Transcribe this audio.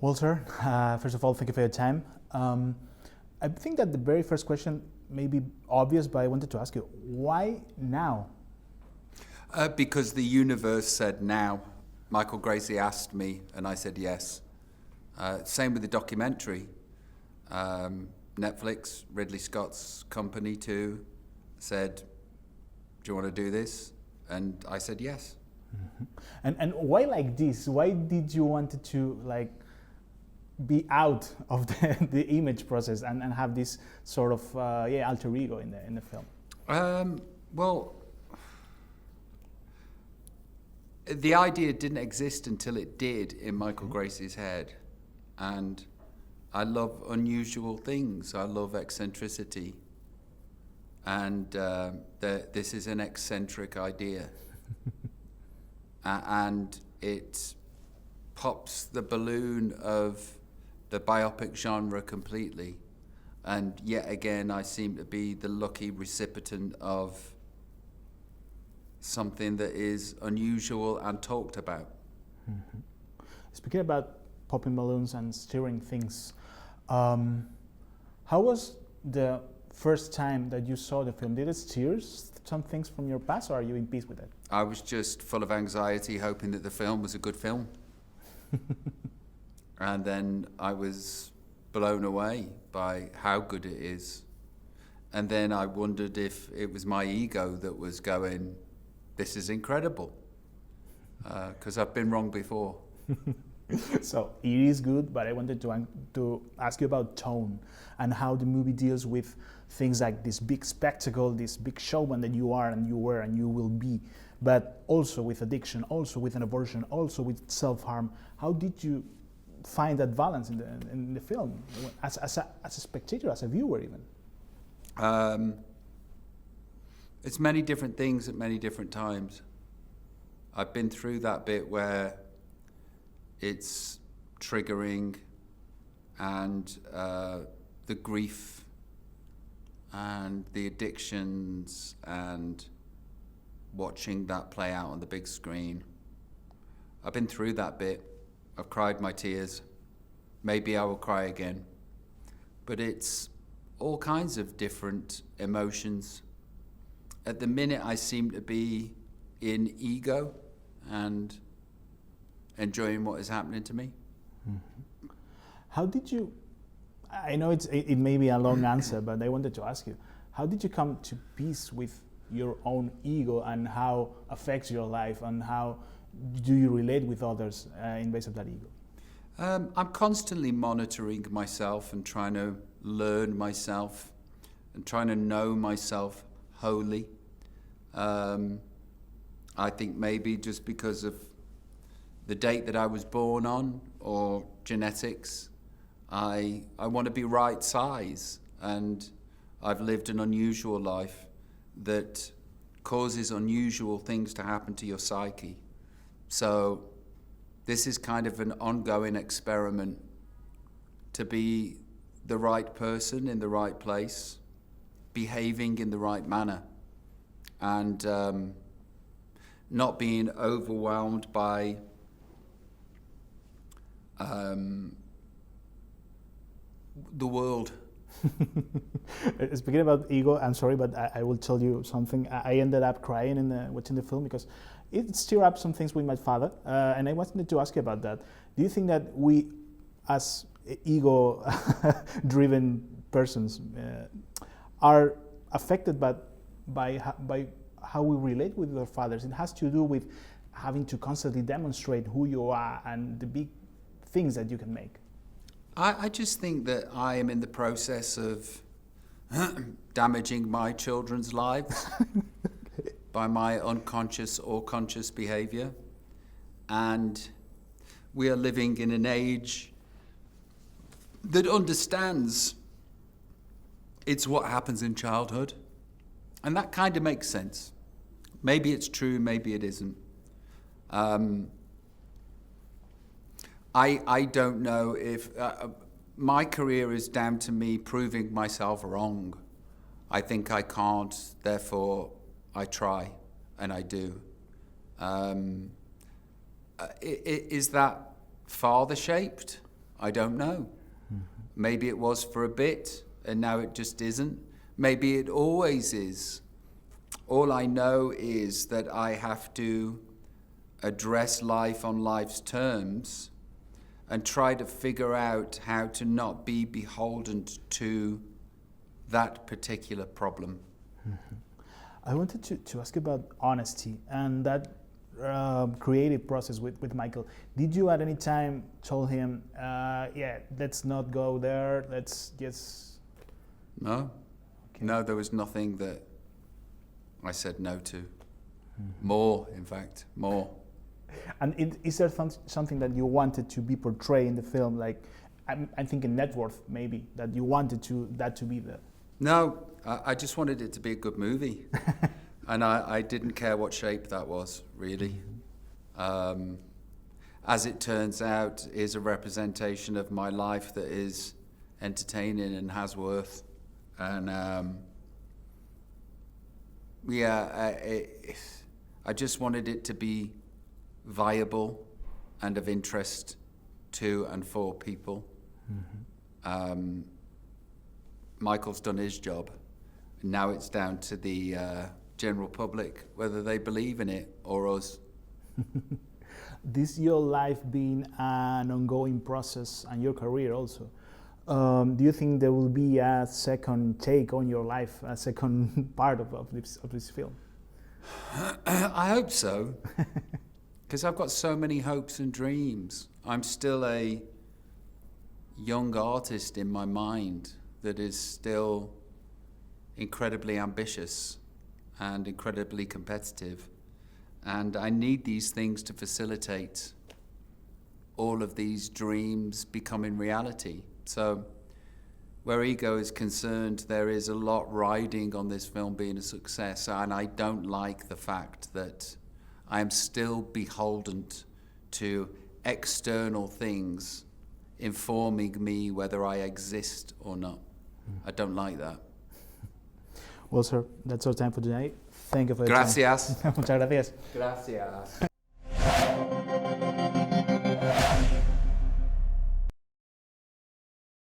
Walter, first of all, thank you for your time. I think that the very first question may be obvious, but I wanted to ask you, why now? Because the universe said now. Michael Gracey asked me, and I said yes. Same with the documentary. Netflix, Ridley Scott's company too, said, do you want to do this? And I said yes. Mm-hmm. And why like this? Why did you want to be out of the image process and have this sort of alter ego in the film? Well, the idea didn't exist until it did in Michael Gracey's head, and I love unusual things. I love eccentricity, and this is an eccentric idea, and it pops the balloon of the biopic genre completely. And yet again, I seem to be the lucky recipient of something that is unusual and talked about. Mm-hmm. Speaking about popping balloons and stirring things, how was the first time that you saw the film? Did it stir some things from your past, or are you in peace with it? I was just full of anxiety, hoping that the film was a good film. And then I was blown away by how good it is. And then I wondered if it was my ego that was going, this is incredible, because I've been wrong before. So it is good, but I wanted to ask you about tone and how the movie deals with things like this big spectacle, this big showman that you are and you were and you will be, but also with addiction, also with an abortion, also with self-harm. How did you find that balance in the film as a spectator, as a viewer even? It's many different things at many different times. I've been through that bit where it's triggering, and the grief and the addictions and watching that play out on the big screen. I've been through that bit. I've cried my tears. Maybe I will cry again. But it's all kinds of different emotions. At the minute, I seem to be in ego and enjoying what is happening to me. Mm-hmm. How did you, I know it may be a long answer, but I wanted to ask you, how did you come to peace with your own ego and how affects your life, and how do you relate with others in base of that ego? I'm constantly monitoring myself and trying to learn myself and trying to know myself wholly. I think maybe just because of the date that I was born on or genetics, I want to be right size, and I've lived an unusual life that causes unusual things to happen to your psyche. So this is kind of an ongoing experiment to be the right person in the right place, behaving in the right manner, and not being overwhelmed by the world. Speaking about ego, I'm sorry, but I will tell you something. I ended up crying in watching the film because it stirred up some things with my father, and I wanted to ask you about that. Do you think that we, as ego-driven persons, are affected by how we relate with our fathers? It has to do with having to constantly demonstrate who you are and the big things that you can make. I just think that I am in the process of damaging my children's lives by my unconscious or conscious behavior. And we are living in an age that understands it's what happens in childhood. And that kind of makes sense. Maybe it's true, maybe it isn't. I don't know if my career is down to me proving myself wrong. I think I can't, therefore I try, and I do. Is that father-shaped? I don't know. Maybe it was for a bit and now it just isn't. Maybe it always is. All I know is that I have to address life on life's terms and try to figure out how to not be beholden to that particular problem. I wanted to ask about honesty and that creative process with Michael. Did you at any time told him, yeah, let's not go there, let's just... No. Okay. No, there was nothing that I said no to. More, in fact, more. And is there something that you wanted to be portrayed in the film? Like, I'm thinking net worth, maybe, that you wanted that to be the... No, I just wanted it to be a good movie. And I didn't care what shape that was, really. As it turns out, is a representation of my life that is entertaining and has worth. And I just wanted it to be viable and of interest to and for people. Michael's done his job. Now it's down to the general public whether they believe in it or us. This your life being an ongoing process and your career also. Do you think there will be a second take on your life, a second part of this film? I hope so, because I've got so many hopes and dreams. I'm still a young artist in my mind that is still incredibly ambitious and incredibly competitive. And I need these things to facilitate all of these dreams becoming reality. So where ego is concerned, there is a lot riding on this film being a success, and I don't like the fact that I am still beholden to external things informing me whether I exist or not. I don't like that. Well, sir, that's our time for tonight. Thank you for your time. Gracias. Muchas gracias. Gracias.